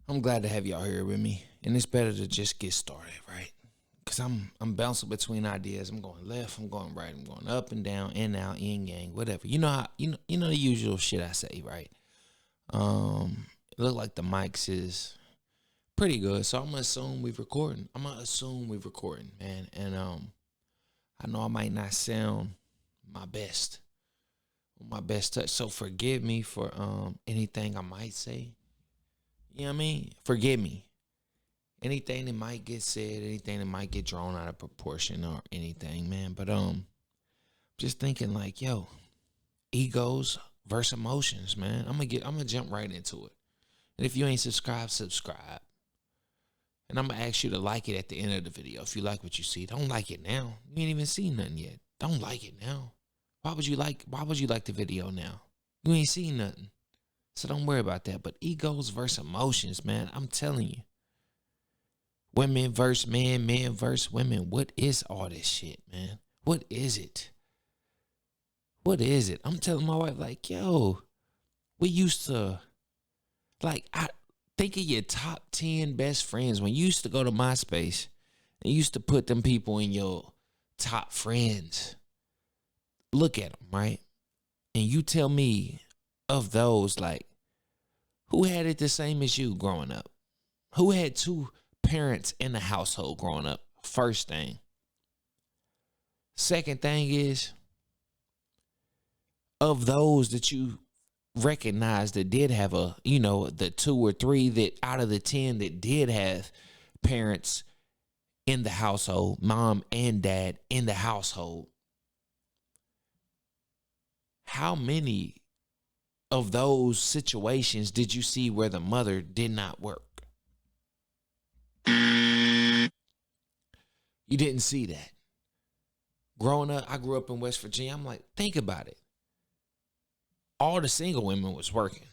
I'm glad to have y'all here with me, and it's better to just get started, right? Cause I'm bouncing between ideas. I'm going left, I'm going right, I'm going up and down, in out, yin yang, whatever. You know how you know the usual shit I say, right? It look like the mics is pretty good, so I'm gonna assume we've recording. Man. And I know I might not sound my best, touch. So forgive me for anything I might say. You know what I mean? Forgive me. Anything that might get said, anything that might get drawn out of proportion or anything, man. But just thinking like, yo, egos versus emotions, man. I'm gonna jump right into it. And if you ain't subscribed, subscribe. And I'm gonna ask you to like it at the end of the video. If you like what you see, don't like it now. You ain't even seen nothing yet. Don't like it now. Why would you like the video now? You ain't seen nothing. So don't worry about that. But egos versus emotions, man. I'm telling you. Women versus men, men versus women. What is all this shit, man? What is it? What is it? I'm telling my wife, like, yo, we used to, like, I think of your top 10 best friends. When you used to go to MySpace and you used to put them people in your top friends. Look at them, right? And you tell me of those, like, who had it the same as you growing up? Who had two parents in the household growing up? First thing. Second thing is, of those that you recognize that did have the 2 or 3 that out of the 10 that did have parents in the household, mom and dad in the household, how many of those situations did you see where the mother did not work? You didn't see that. Growing up, I grew up in West Virginia. I'm like, think about it. All the single women was working,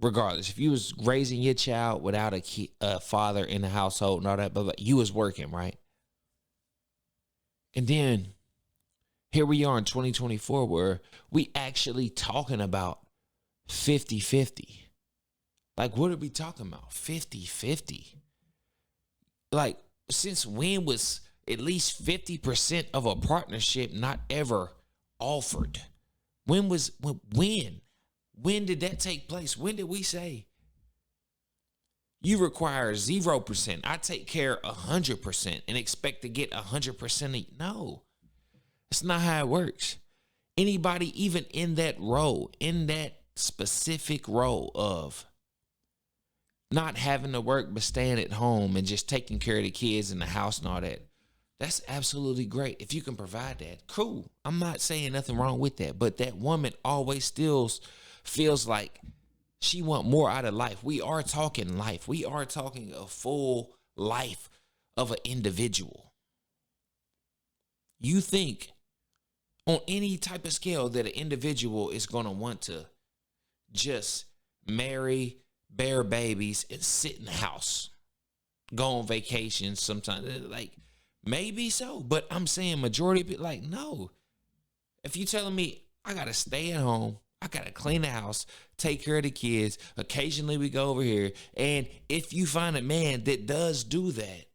regardless. If you was raising your child without a father in the household and all that, but you was working, right? And then here we are in 2024 where we actually talking about 50-50. Like, what are we talking about? 50-50. Like, since when was at least 50% of a partnership not ever offered? When did that take place? When did we say you require 0%? I take care 100% and expect to get 100%. No, that's not how it works. Anybody even in that role, in that specific role of not having to work but staying at home and just taking care of the kids in the house and all that, that's absolutely great. If you can provide that, cool. I'm not saying nothing wrong with that, but that woman always still feels like she want more out of life. We are talking life. We are talking a full life of an individual. You think on any type of scale that an individual is going to want to just marry, bear babies, and sit in the house, go on vacation sometimes, like, maybe so, but I'm saying majority of people, like, no. If you telling me I got to stay at home, I got to clean the house, take care of the kids, occasionally we go over here, and if you find a man that does do that,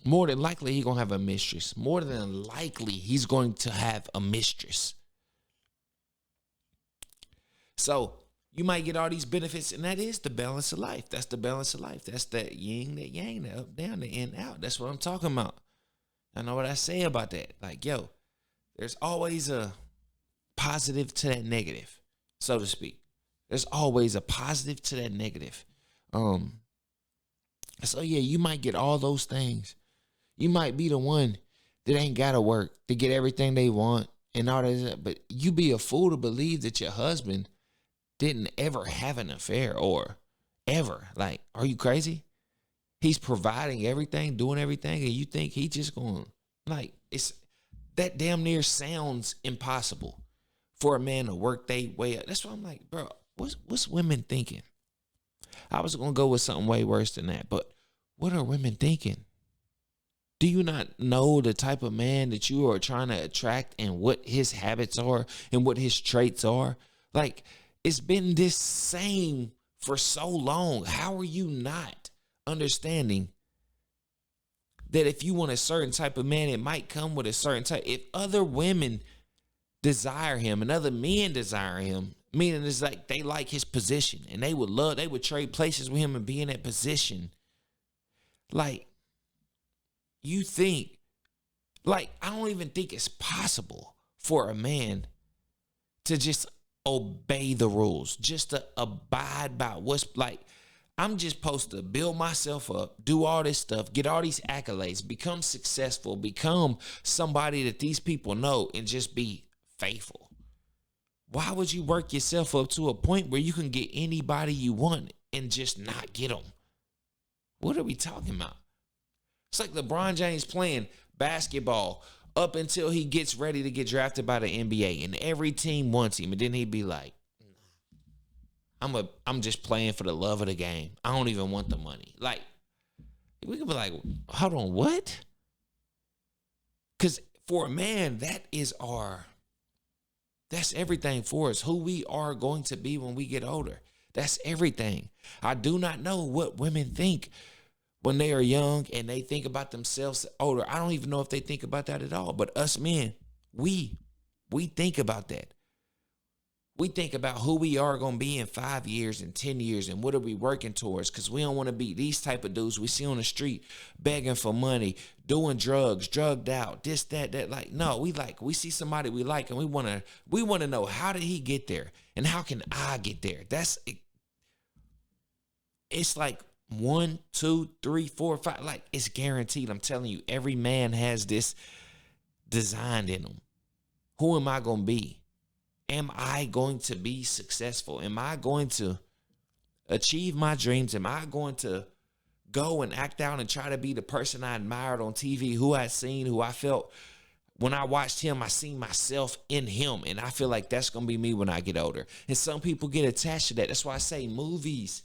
more than likely he's going to have a mistress. More than likely he's going to have a mistress. So you might get all these benefits, and that is the balance of life. That's the balance of life. That's that yin, that yang, that up, down, the in, out. That's what I'm talking about. I know what I say about that. Like, yo, there's always a positive to that negative, so to speak. There's always a positive to that negative. So yeah, you might get all those things. You might be the one that ain't gotta work to get everything they want and all that, but you be a fool to believe that your husband didn't ever have an affair or ever. Like, are you crazy? He's providing everything, doing everything, and you think he just going, like, it's that damn near sounds impossible for a man to work their way up. That's why I'm like, bro, what's women thinking? I was gonna go with something way worse than that, but what are women thinking? Do you not know the type of man that you are trying to attract and what his habits are and what his traits are? Like, it's been this same for so long. How are you not understanding that if you want a certain type of man, it might come with a certain type? If other women desire him and other men desire him, meaning it's like they like his position and they would trade places with him and be in that position. Like, you think, like, I don't even think it's possible for a man to just obey the rules, just to abide by what's like. I'm just supposed to build myself up, do all this stuff, get all these accolades, become successful, become somebody that these people know, and just be faithful. Why would you work yourself up to a point where you can get anybody you want and just not get them? What are we talking about? It's like LeBron James playing basketball up until he gets ready to get drafted by the NBA, and every team wants him, and then he'd be like, I'm just playing for the love of the game. I don't even want the money. Like, we could be like, hold on, what? Because for a man, that's everything for us. Who we are going to be when we get older. That's everything. I do not know what women think when they are young and they think about themselves older. I don't even know if they think about that at all. But us men, we think about that. We think about who we are going to be in 5 years and 10 years and what are we working towards, because we don't want to be these type of dudes we see on the street begging for money, doing drugs, drugged out, this, that. Like, no, we see somebody we like and we want to know, how did he get there and how can I get there? It's like 1, 2, 3, 4, 5. Like, it's guaranteed. I'm telling you, every man has this designed in them. Who am I going to be? Am I going to be successful? Am I going to achieve my dreams? Am I going to go and act out and try to be the person I admired on TV, who I seen, who I felt when I watched him, I seen myself in him. And I feel like that's going to be me when I get older. And some people get attached to that. That's why I say movies.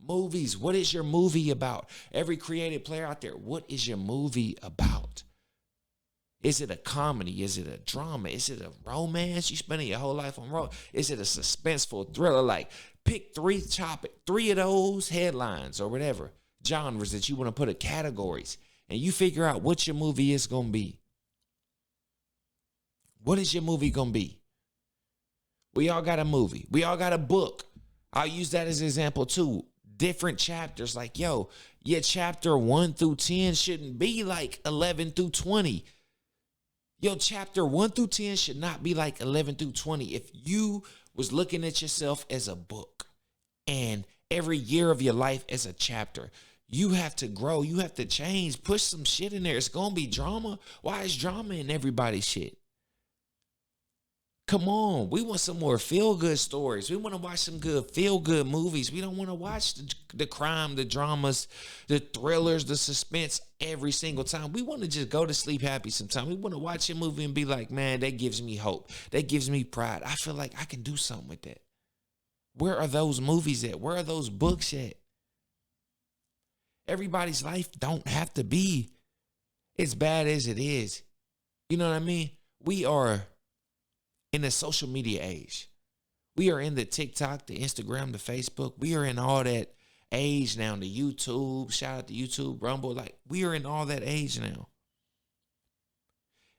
Movies. What is your movie about? Every creative player out there, what is your movie about? Is it a comedy? Is it a drama? Is it a romance? You spending your whole life on romance? Is it a suspenseful thriller? Like, pick three of those headlines or whatever genres that you want to put in categories, and you figure out what your movie is going to be. What is your movie going to be? We all got a movie. We all got a book. I'll use that as an example too. Different chapters. Like, yo, your chapter 1 through 10 shouldn't be like 11 through 20. Your chapter 1 through 10 should not be like 11 through 20. If you was looking at yourself as a book and every year of your life as a chapter, you have to grow. You have to change. Push some shit in there. It's going to be drama. Why is drama in everybody's shit? Come on. We want some more feel-good stories. We want to watch some good feel-good movies. We don't want to watch the crime, the dramas, the thrillers, the suspense every single time. We want to just go to sleep happy sometimes. We want to watch a movie and be like, man, that gives me hope. That gives me pride. I feel like I can do something with that. Where are those movies at? Where are those books at? Everybody's life don't have to be as bad as it is. You know what I mean? We are in the social media age. We are in the TikTok, the Instagram, the Facebook. We are in all that age now, the YouTube. Shout out to YouTube, Rumble. Like, we are in all that age now.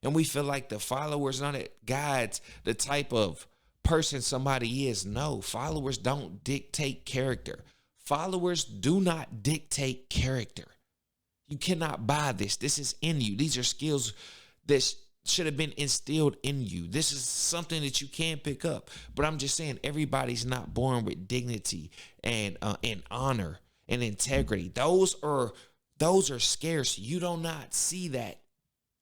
And we feel like the followers on it guides the type of person somebody is. No, followers don't dictate character. Followers do not dictate character. You cannot buy this. This is in you. These are skills that should have been instilled in you. This is something that you can pick up. But I'm just saying, everybody's not born with dignity and honor and integrity. Those are scarce. You do not see that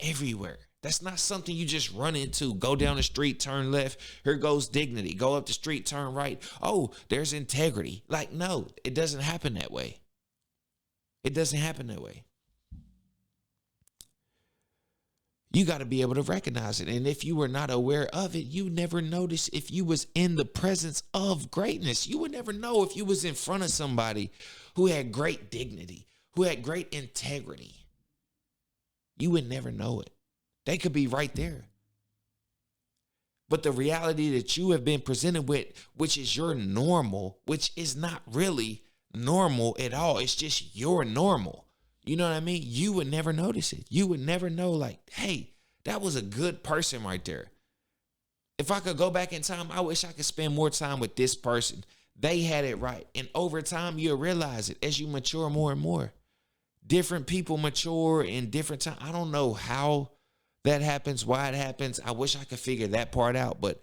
everywhere. That's not something you just run into. Go down the street, turn left. Here goes dignity. Go up the street, turn right. Oh, there's integrity. Like, no, it doesn't happen that way. It doesn't happen that way. You got to be able to recognize it. And if you were not aware of it, you never notice if you was in the presence of greatness. You would never know if you was in front of somebody who had great dignity, who had great integrity. You would never know it. They could be right there. But the reality that you have been presented with, which is your normal, which is not really normal at all. It's just your normal. You know what I mean? You would never notice it. You would never know, like, hey, that was a good person right there. If I could go back in time, I wish I could spend more time with this person. They had it right. And over time, you'll realize it as you mature more and more. Different people mature in different times. I don't know how that happens, why it happens. I wish I could figure that part out. But,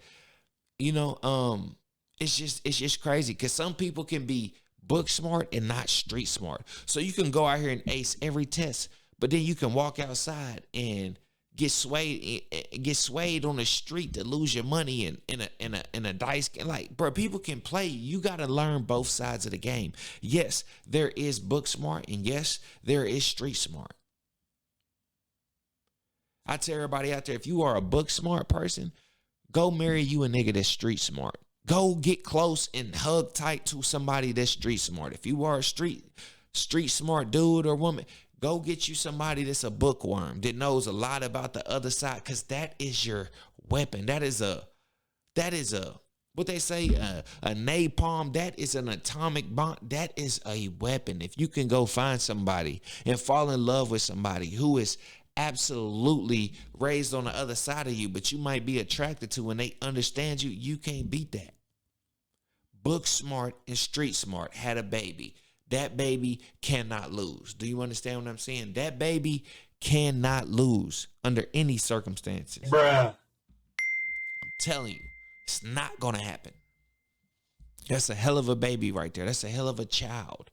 it's just crazy because some people can be book smart and not street smart. So you can go out here and ace every test, but then you can walk outside and get swayed on the street to lose your money in a dice game. Like, bro, people can play. You got to learn both sides of the game. Yes, there is book smart, and yes, there is street smart. I tell everybody out there, if you are a book smart person, go marry you a nigga that's street smart. Go get close and hug tight to somebody that's street smart. If you are a street smart dude or woman, go get you somebody that's a bookworm that knows a lot about the other side, because that is your weapon. That is a what they say, a napalm. That is an atomic bomb. That is a weapon. If you can go find somebody and fall in love with somebody who is absolutely raised on the other side of you, but you might be attracted to and they understand you, you can't beat that. Book smart and street smart had a baby. That baby cannot lose. Do you understand what I'm saying? That baby cannot lose under any circumstances. Bruh. I'm telling you, it's not going to happen. That's a hell of a baby right there. That's a hell of a child.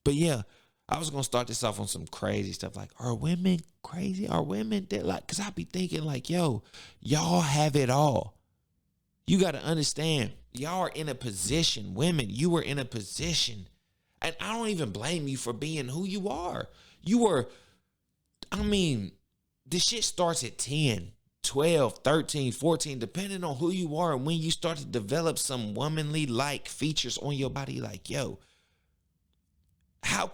But yeah, I was going to start this off on some crazy stuff. Like, are women crazy? Are women that, like, because I be thinking like, yo, y'all have it all. You got to understand, y'all are in a position, women, you were in a position, and I don't even blame you for being who you are. This shit starts at 10, 12, 13, 14, depending on who you are, and when you start to develop some womanly-like features on your body, like, yo, how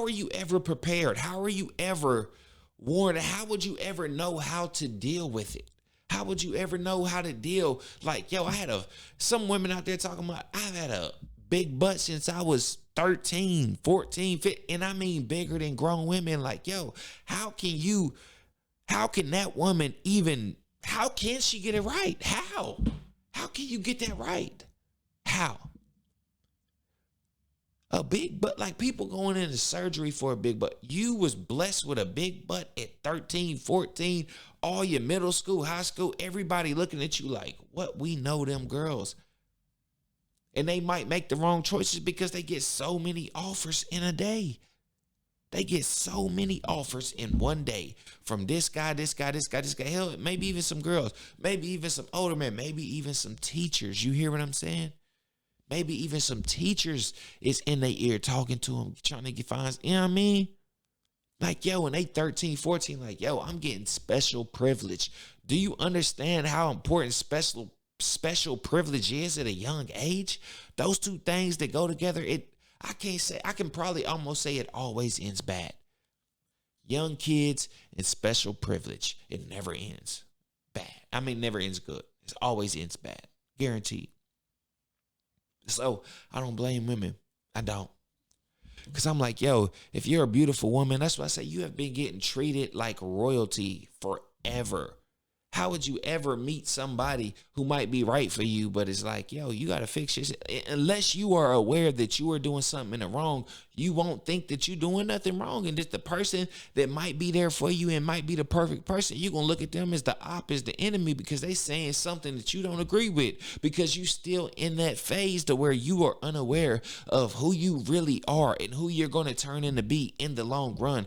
are you ever prepared? How are you ever warned? How would you ever know how to deal with it? How would you ever know how to deal? Like, yo, some women out there talking about, I've had a big butt since I was 13, 14, 15, and I mean bigger than grown women. Like, yo, how can that woman how can she get it right? How can you get that right? How? A big butt, like people going into surgery for a big butt. You was blessed with a big butt at 13, 14, all your middle school, high school, everybody looking at you like, what? We know them girls. And they might make the wrong choices because they get so many offers in a day. They get so many offers in one day from this guy. Hell, maybe even some girls, maybe even some older men, maybe even some teachers. You hear what I'm saying? Maybe even some teachers is in their ear talking to them, trying to get fines. You know what I mean? Like, yo, when they 13, 14, like, yo, I'm getting special privilege. Do you understand how important special privilege is at a young age? Those two things that go together, I can probably almost say it always ends bad. Young kids and special privilege, it never ends bad. I mean, never ends good. It always ends bad. Guaranteed. So I don't blame women. I don't. Because I'm like, yo, if you're a beautiful woman, that's why I say you have been getting treated like royalty forever. How would you ever meet somebody who might be right for you, but it's like, yo, you got to fix this. Unless you are aware that you are doing something in the wrong, you won't think that you're doing nothing wrong. And just the person that might be there for you and might be the perfect person, you're going to look at them as the the enemy, because they saying something that you don't agree with, because you still in that phase to where you are unaware of who you really are and who you're going to turn into be in the long run.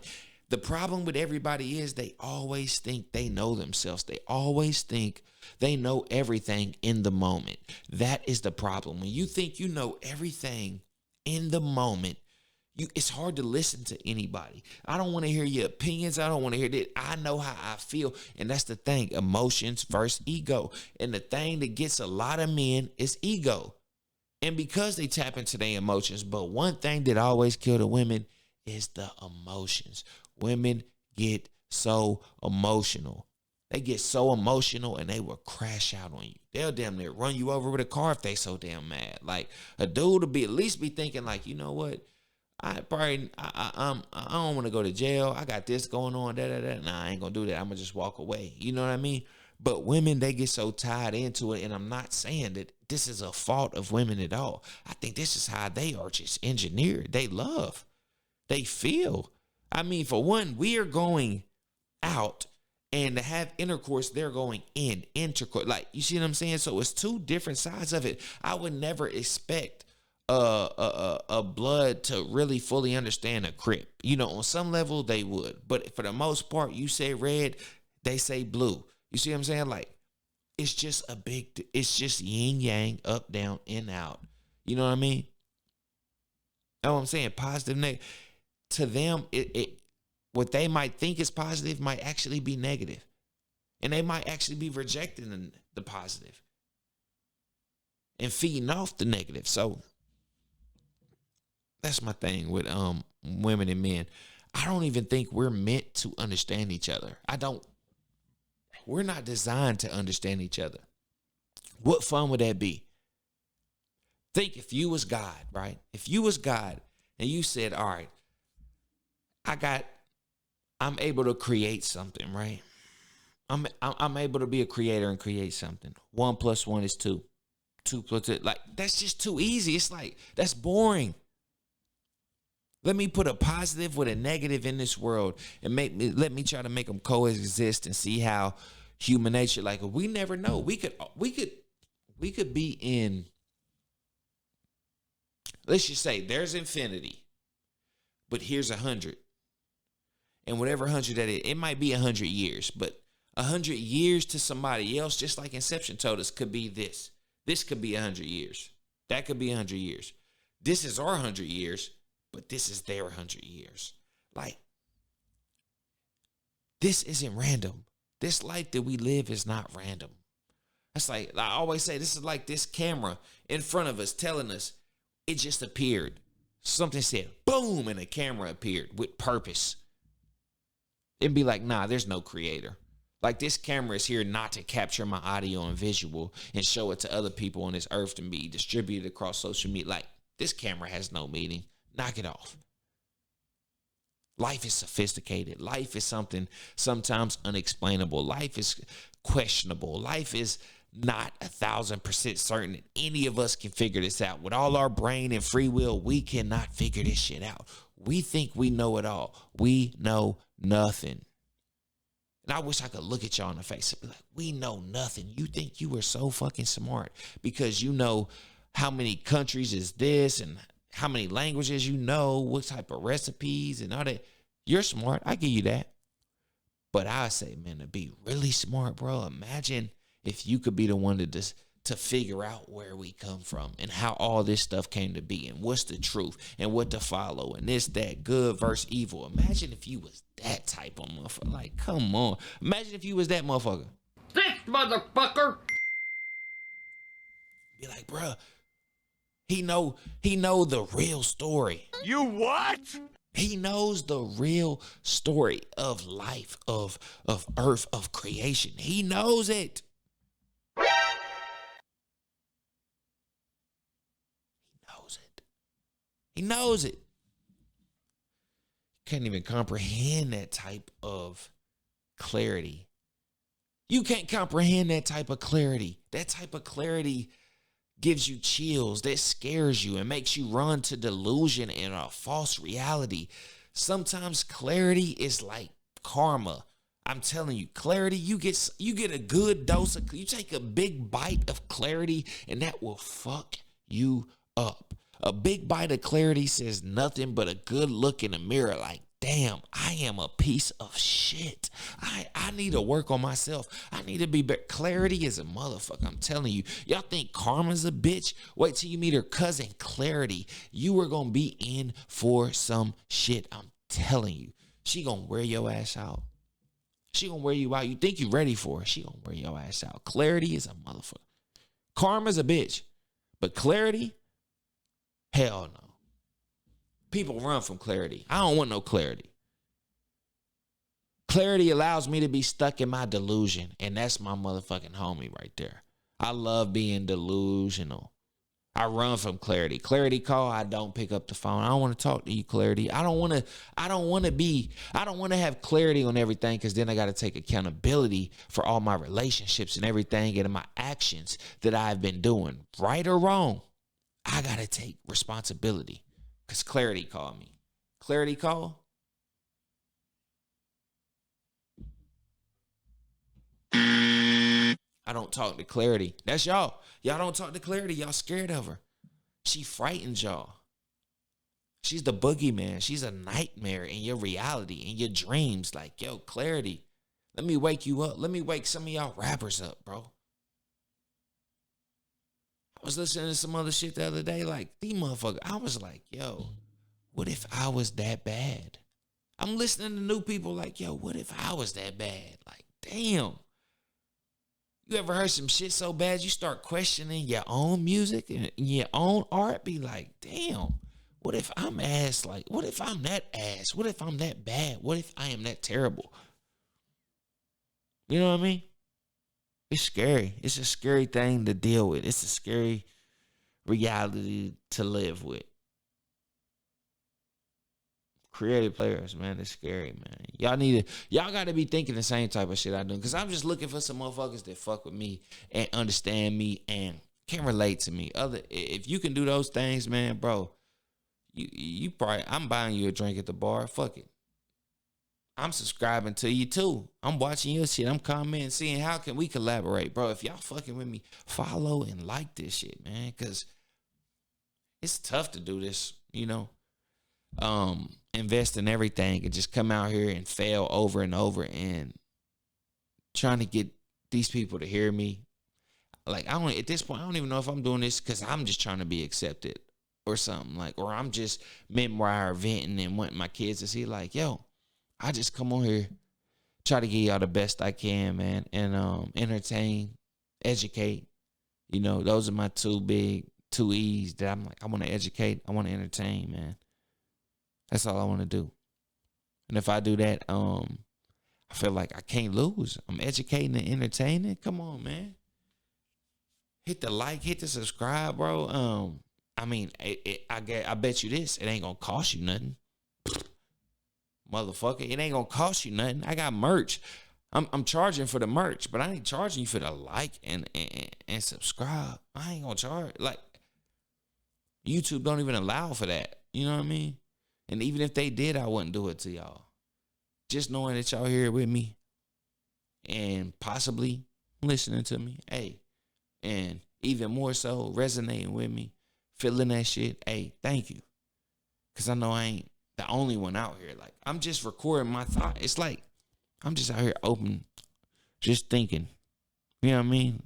The problem with everybody is they always think they know themselves. They always think they know everything in the moment. That is the problem. When you think you know everything in the moment, it's hard to listen to anybody. I don't want to hear your opinions. I don't want to hear that. I know how I feel. And that's the thing. Emotions versus ego. And the thing that gets a lot of men is ego. And because they tap into their emotions. But one thing that always kills the women is the emotions. Women get so emotional. They get so emotional and they will crash out on you. They'll damn near run you over with a car if they so damn mad. Like a dude will be at least be thinking like, you know what? I don't want to go to jail. I got this going on. Nah, I ain't gonna do that. I'm gonna just walk away. You know what I mean? But women, they get so tied into it, and I'm not saying that this is a fault of women at all. I think this is how they are just engineered. They love, they feel. I mean, for one, we are going out, and to have intercourse, they're going in intercourse. Like, you see what I'm saying? So it's two different sides of it. I would never expect a blood to really fully understand a crip. You know, on some level they would, but for the most part, you say red, they say blue. You see what I'm saying? Like, it's just it's just yin yang, up, down, in, out. You know what I mean? Know what I'm saying? Positive, negative. To them, what they might think is positive might actually be negative. And they might actually be rejecting the positive and feeding off the negative. So that's my thing with women and men. I don't even think we're meant to understand each other. We're not designed to understand each other. What fun would that be? Think if you was God, right? If you was God and you said, all right, I'm able to create something, right? I'm able to be a creator and create something. 1 + 1 is 2. 2 + 2, like, that's just too easy. It's like, that's boring. Let me put a positive with a negative in this world and let me try to make them coexist and see how human nature, like, we never know. We could be in, let's just say there's infinity, but here's 100. And whatever 100 that is, it might be 100 years, but 100 years to somebody else, just like Inception told us, could be this. This could be 100 years. That could be 100 years. This is our 100 years, but this is their 100 years. Like, this isn't random. This life that we live is not random. That's like, I always say, this is like this camera in front of us telling us it just appeared. Something said, boom, and a camera appeared with purpose. It'd be like, nah, there's no creator. Like, this camera is here not to capture my audio and visual and show it to other people on this earth to be distributed across social media. Like, this camera has no meaning. Knock it off. Life is sophisticated. Life is something sometimes unexplainable. Life is questionable. Life is not 1,000% certain that any of us can figure this out. With all our brain and free will, we cannot figure this shit out. We think we know it all. We know nothing. And I wish I could look at y'all in the face and be like, we know nothing. You think you are so fucking smart because you know how many countries is this and how many languages you know, what type of recipes and all that. You're smart. I give you that. But I say, man, to be really smart, bro, imagine if you could be the one to figure out where we come from and how all this stuff came to be and what's the truth and what to follow and this, that, good versus evil. Imagine if you was that type of motherfucker. Like, come on. Imagine if you was that motherfucker. This motherfucker. Be like, bro, he know the real story. You what? He knows the real story of life, of earth, of creation. He knows it. He knows it. He knows it. Can't even comprehend that type of clarity. You can't comprehend that type of clarity. That type of clarity gives you chills, that scares you and makes you run to delusion and a false reality. Sometimes clarity is like karma. I'm telling you, clarity, you get a good dose of, you take a big bite of clarity and that will fuck you up. A big bite of clarity says nothing but a good look in the mirror like, damn, I am a piece of shit. I need to work on myself. I need to be better. Clarity is a motherfucker. I'm telling you. Y'all think Karma's a bitch? Wait till you meet her cousin, Clarity. You are going to be in for some shit. I'm telling you. She going to wear your ass out. She going to wear you out. You think you ready for her. She going to wear your ass out. Clarity is a motherfucker. Karma's a bitch. But Clarity, hell no. People run from clarity. I don't want no clarity. Clarity allows me to be stuck in my delusion. And that's my motherfucking homie right there. I love being delusional. I run from clarity. Clarity call, I don't pick up the phone. I don't want to talk to you, clarity. I don't want to have clarity on everything, because then I got to take accountability for all my relationships and everything and my actions that I've been doing. Right or wrong, I got to take responsibility, because clarity called me. Clarity call. I don't talk to clarity. That's y'all. Y'all don't talk to clarity. Y'all scared of her. She frightens y'all. She's the boogeyman. She's a nightmare in your reality, in your dreams. Like, yo, clarity, let me wake you up. Let me wake some of y'all rappers up, bro. I was listening to some other shit the other day. Like, these motherfuckers, I was like, yo, what if I was that bad? I'm listening to new people like, yo, what if I was that bad? Like, damn. You ever heard some shit so bad you start questioning your own music and your own art? Be like, damn, what if I'm ass? Like, what if I'm that ass? What if I'm that bad? What if I am that terrible? You know what I mean? It's scary. It's a scary thing to deal with. It's a scary reality to live with. Creative players, man, it's scary, man. Y'all got to be thinking the same type of shit I do, because I'm just looking for some motherfuckers that fuck with me and understand me and can relate to me. If you can do those things, man, bro, you probably, I'm buying you a drink at the bar. Fuck it. I'm subscribing to you too. I'm watching your shit. I'm commenting, seeing how can we collaborate, bro. If y'all fucking with me, follow and like this shit, man, because it's tough to do this, you know. Invest in everything and just come out here and fail over and over and trying to get these people to hear me. Like, at this point, I don't even know if I'm doing this because I'm just trying to be accepted or something, like, or I'm just memoir venting and wanting my kids to see, like, yo, I just come on here, try to give y'all the best I can, man, and entertain, educate. You know, those are my two E's that I'm like, I want to educate, I want to entertain, man. That's all I want to do. And if I do that, I feel like I can't lose. I'm educating and entertaining. Come on, man. Hit the like, hit the subscribe, bro. I mean, I bet you this, it ain't gonna cost you nothing. Motherfucker, it ain't gonna cost you nothing. I got merch. I'm charging for the merch, but I ain't charging you for the like and subscribe. I ain't gonna charge. Like, YouTube don't even allow for that. You know what I mean? And even if they did, I wouldn't do it to y'all. Just knowing that y'all here with me and possibly listening to me, hey, and even more so resonating with me, feeling that shit, hey, thank you. Because I know I ain't the only one out here. Like, I'm just recording my thought. It's like I'm just out here open, just thinking. You know what I mean?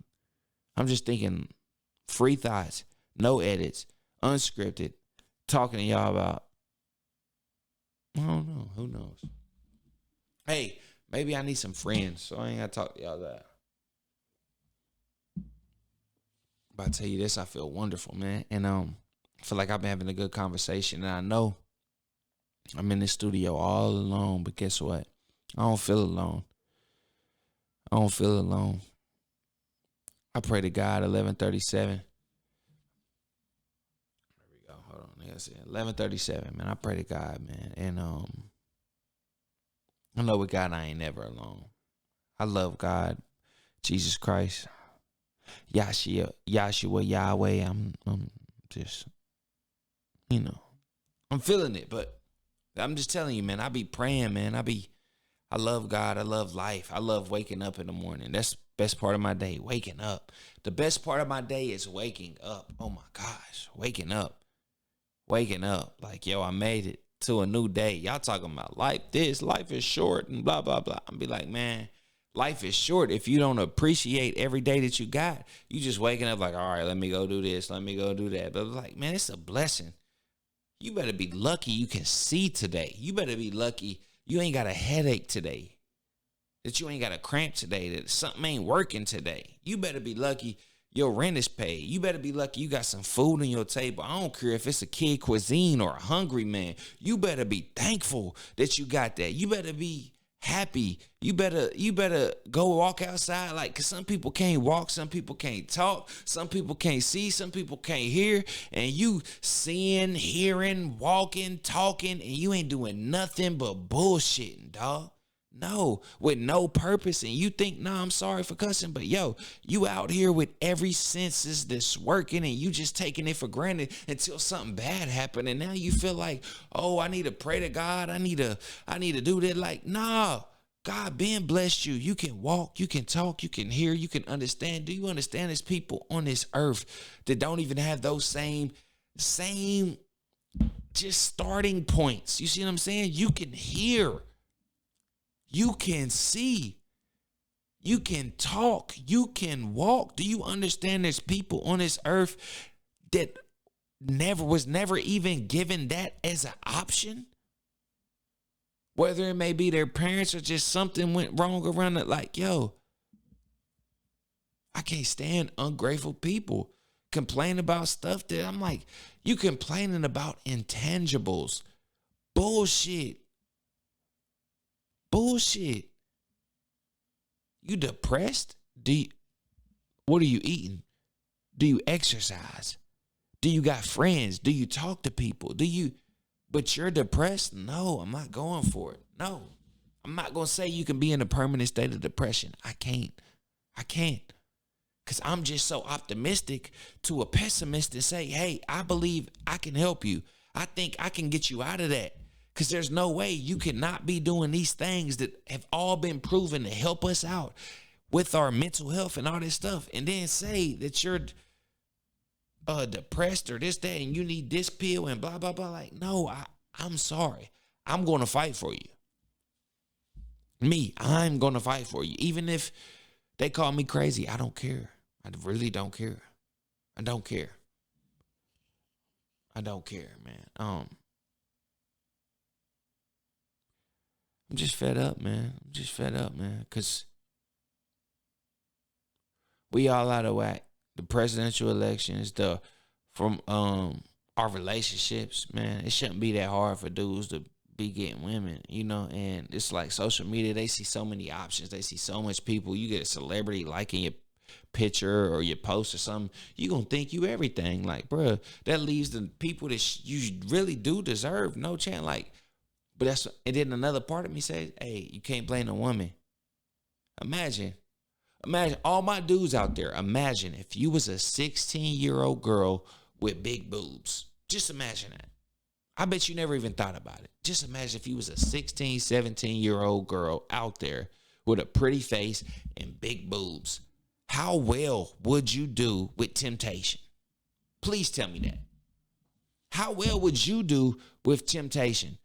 I'm just thinking free thoughts, no edits, unscripted, talking to y'all about, I don't know. Who knows? Hey, maybe I need some friends, so I ain't got to talk to y'all that. But I tell you this, I feel wonderful, man. And I feel like I've been having a good conversation. And I know I'm in this studio all alone, but guess what? I don't feel alone. I don't feel alone. I pray to God, 11:37. Hold on, that's it. 11:37, man. I pray to God, man, and I know with God I ain't never alone. I love God, Jesus Christ, Yahshua, Yahweh. I'm just, you know, I'm feeling it, but I'm just telling you, man. I be praying, man. I love God. I love life. I love waking up in the morning. That's the best part of my day. Waking up. The best part of my day is waking up. Oh my gosh, waking up. Waking up, like, yo, I made it to a new day. Y'all talking about life is short and blah, blah, blah. I'm be like, man, life is short if you don't appreciate every day that you got. You just waking up like, all right, let me go do this, let me go do that. But like, man, it's a blessing. You better be lucky you can see today. You better be lucky you ain't got a headache today, that you ain't got a cramp today, that something ain't working today. You better be lucky your rent is paid. You better be lucky you got some food on your table. I don't care if it's a kid cuisine or a hungry man. You better be thankful that you got that. You better be happy. You better go walk outside. Like, cause some people can't walk, some people can't talk, some people can't see, some people can't hear. And you seeing, hearing, walking, talking, and you ain't doing nothing but bullshitting, dog. No, with no purpose. And you think, nah, I'm sorry for cussing, but yo, you out here with every senses that's working and you just taking it for granted until something bad happened. And now you feel like, oh, I need to pray to God. I need to do that. Like, nah, God been blessed you. You can walk, you can talk, you can hear, you can understand. Do you understand there's people on this earth that don't even have those same just starting points? You see what I'm saying? You can hear. You can see, you can talk, you can walk. Do you understand there's people on this earth that was never even given that as an option? Whether it may be their parents or just something went wrong around it. Like, yo, I can't stand ungrateful people complain about stuff that I'm like, you complaining about intangibles. Bullshit. You depressed? What are you eating? Do you exercise? Do you got friends? Do you talk to people? But you're depressed? No, I'm not going for it. No, I'm not going to say you can be in a permanent state of depression. I can't. Because I'm just so optimistic to a pessimist and say, hey, I believe I can help you. I think I can get you out of that. Because there's no way you cannot be doing these things that have all been proven to help us out with our mental health and all this stuff. And then say that you're depressed or this, that, and you need this pill and blah, blah, blah. Like, no, I'm sorry. I'm going to fight for you. I'm going to fight for you. Even if they call me crazy, I don't care. I really don't care. I don't care, man. I'm just fed up, man. Because we all out of whack. The presidential elections, from our relationships, man. It shouldn't be that hard for dudes to be getting women, and it's like social media. They see so many options. They see so much people. You get a celebrity liking your picture or your post or something, you gonna think you everything. Like, bruh, that leaves the people that you really do deserve no chance. Like, but and then another part of me says, hey, you can't blame a woman. Imagine all my dudes out there. Imagine if you was a 16-year-old girl with big boobs. Just imagine that. I bet you never even thought about it. Just imagine if you was a 16, 17-year-old girl out there with a pretty face and big boobs. How well would you do with temptation? Please tell me that. How well would you do with temptation?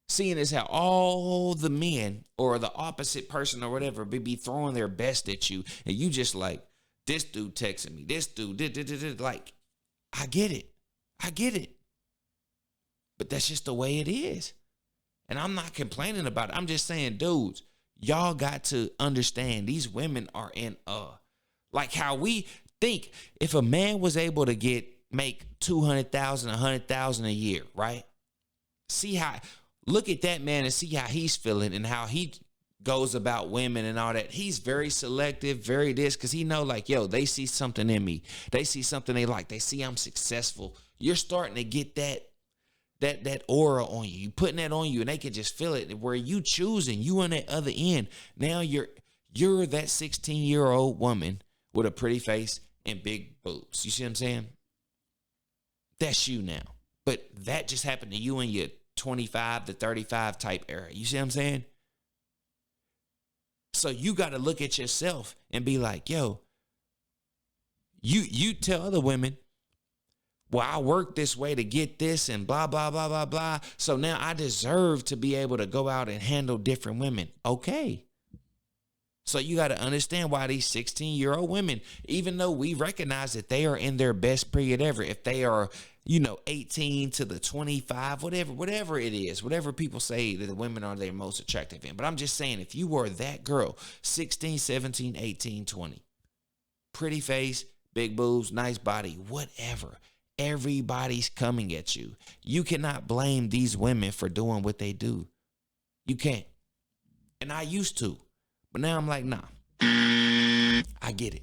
Seeing as how all the men or the opposite person or whatever be throwing their best at you, and you just like, this dude texting me, this dude, like, I get it. But that's just the way it is. And I'm not complaining about it. I'm just saying, dudes, y'all got to understand these women are in like how we think if a man was able to make 200,000, 100,000 a year, right? Look at that man and see how he's feeling and how he goes about women and all that. He's very selective, very this, because he know like, yo, they see something in me. They see something they like. They see I'm successful. You're starting to get that aura on you. You putting that on you and they can just feel it. Where you choosing, you on that other end. Now you're that 16-year-old woman with a pretty face and big boobs. You see what I'm saying? That's you now. But that just happened to you in your 25 to 35 type era. You see what I'm saying? So you got to look at yourself and be like, yo, you tell other women, well, I worked this way to get this and blah, blah, blah, blah, blah. So now I deserve to be able to go out and handle different women. Okay. So you got to understand why these 16-year-old women, even though we recognize that they are in their best period ever, if they are, 18 to the 25, whatever it is, whatever people say that the women are their most attractive in. But I'm just saying, if you were that girl, 16, 17, 18, 20, pretty face, big boobs, nice body, whatever, everybody's coming at you. You cannot blame these women for doing what they do. You can't. And I used to. But now I'm like, nah. I get it.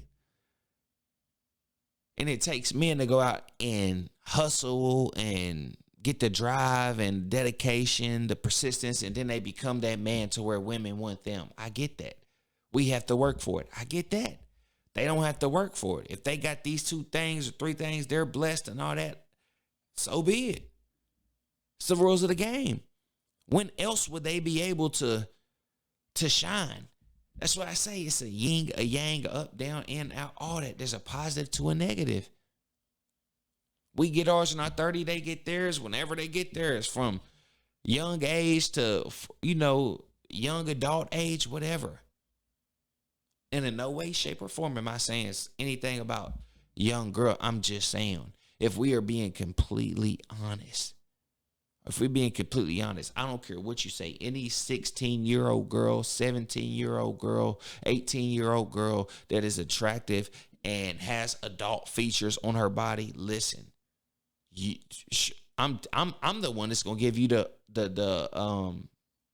And it takes men to go out and hustle and get the drive and dedication, the persistence, and then they become that man to where women want them. I get that. We have to work for it. I get that. They don't have to work for it. If they got these 2 things or 3 things, they're blessed and all that, so be it. It's the rules of the game. When else would they be able to shine? That's what I say. It's a yin, a yang, up, down, in, out, all that. There's a positive to a negative. We get ours in our 30, they get theirs whenever they get theirs, from young age to, young adult age, whatever. And in no way, shape, or form am I saying anything about young girl. I'm just saying, if we are being completely honest, I don't care what you say. Any 16-year-old girl, 17-year-old girl, 18-year-old girl that is attractive and has adult features on her body, listen. I'm the one that's gonna give you the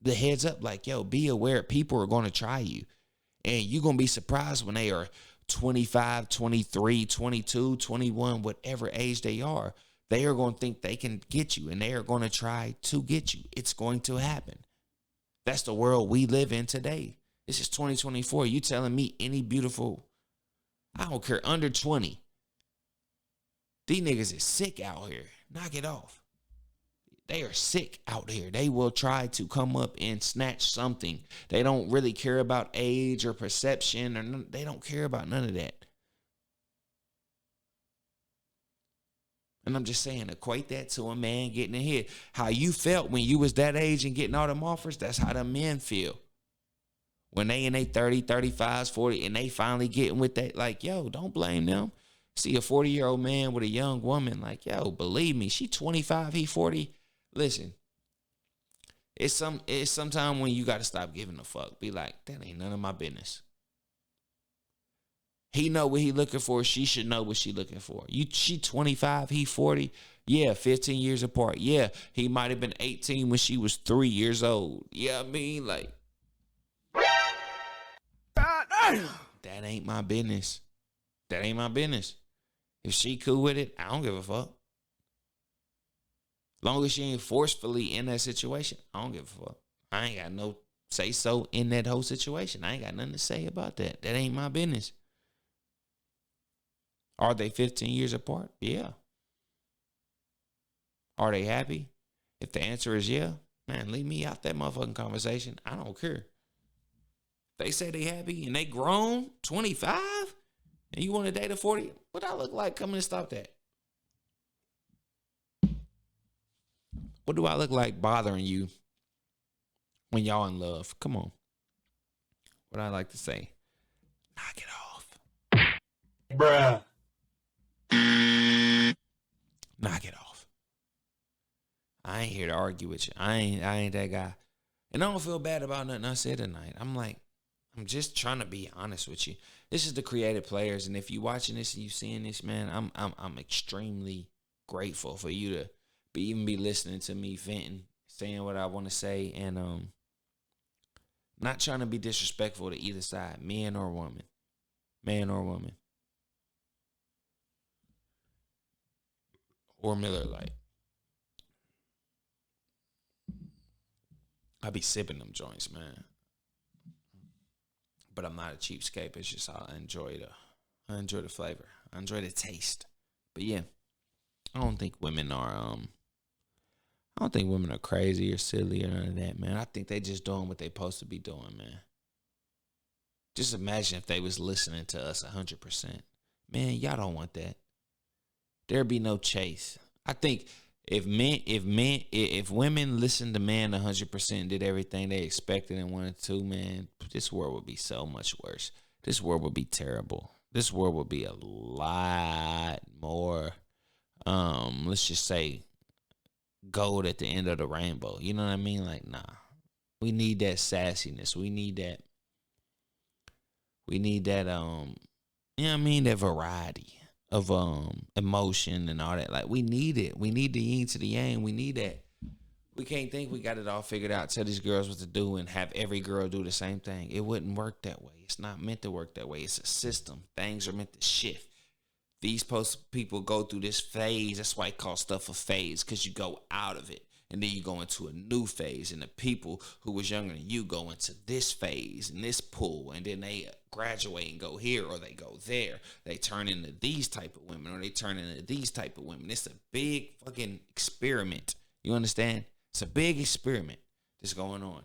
heads up, like, yo, be aware people are gonna try you, and you're gonna be surprised when they are 25, 23, 22, 21, whatever age they are. They are going to think they can get you, and they are going to try to get you. It's going to happen. That's the world we live in today. This is 2024. You telling me any beautiful, I don't care, under 20. These niggas is sick out here. Knock it off. They are sick out here. They will try to come up and snatch something. They don't really care about age or perception, or they don't care about none of that. And I'm just saying, equate that to a man getting ahead. How you felt when you was that age and getting all them offers, that's how the men feel. When they in their 30, 35s, 40, and they finally getting with that, like, yo, don't blame them. See a 40-year-old man with a young woman, like, yo, believe me, she 25, he 40. Listen, it's sometime when you got to stop giving a fuck. Be like, that ain't none of my business. He know what he looking for. She should know what she looking for. She 25, he 40. Yeah, 15 years apart. Yeah, he might have been 18 when she was 3 years old. Yeah, I mean, like, that ain't my business. That ain't my business. If she cool with it, I don't give a fuck. Long as she ain't forcefully in that situation, I don't give a fuck. I ain't got no say so in that whole situation. I ain't got nothing to say about that. That ain't my business. Are they 15 years apart? Yeah. Are they happy? If the answer is yeah, man, leave me out that motherfucking conversation. I don't care. They say they happy and they grown, 25, and you want to date a 40, what I look like coming to stop that? What do I look like bothering you when y'all in love? Come on. What I like to say, knock it off. Bruh. Knock it off. I ain't here to argue with you. I ain't that guy. And I don't feel bad about nothing I said tonight. I'm just trying to be honest with you. This is the Creative Players, and if you watching this and you seeing this, man, I'm extremely grateful for you to be listening to me venting, saying what I want to say, and not trying to be disrespectful to either side, man or woman. Or Miller Lite. I be sipping them joints, man. But I'm not a cheapskate. It's just I enjoy the flavor. I enjoy the taste. But yeah, I don't think women are crazy or silly or none of that, man. I think they just doing what they supposed to be doing, man. Just imagine if they was listening to us 100%. Man, y'all don't want that. There'd be no chase. I think if women listened to men 100% and did everything they expected and wanted to, man, this world would be so much worse. This world would be terrible. This world would be a lot more, let's just say, gold at the end of the rainbow. You know what I mean? Like, nah. We need that sassiness. We need that, you know what I mean? That variety of emotion and all that. Like, we need it. We need the yin to the yang. We need that. We can't think we got it all figured out, tell these girls what to do, and have every girl do the same thing. It wouldn't work that way. It's not meant to work that way. It's a system. Things are meant to shift. These people go through this phase. That's why I call stuff a phase, because you go out of it. And then you go into a new phase. And the people who was younger than you go into this phase and this pool. And then they graduate and go here or they go there. They turn into these type of women or they turn into these type of women. It's a big fucking experiment. You understand? It's a big experiment that's going on.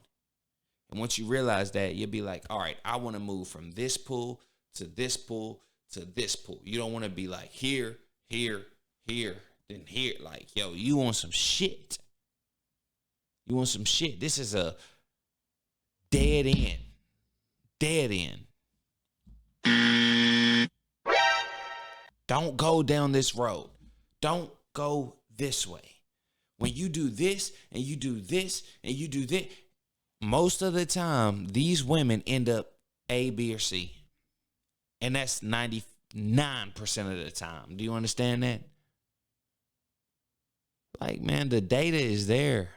And once you realize that, you'll be like, all right, I want to move from this pool to this pool to this pool. You don't want to be like here, here, here, then here. Like, yo, you want some shit. You want some shit. This is a dead end. Dead end. Don't go down this road. Don't go this way. When you do this and you do this and you do this, most of the time, these women end up A, B, or C. And that's 99% of the time. Do you understand that? Like, man, the data is there.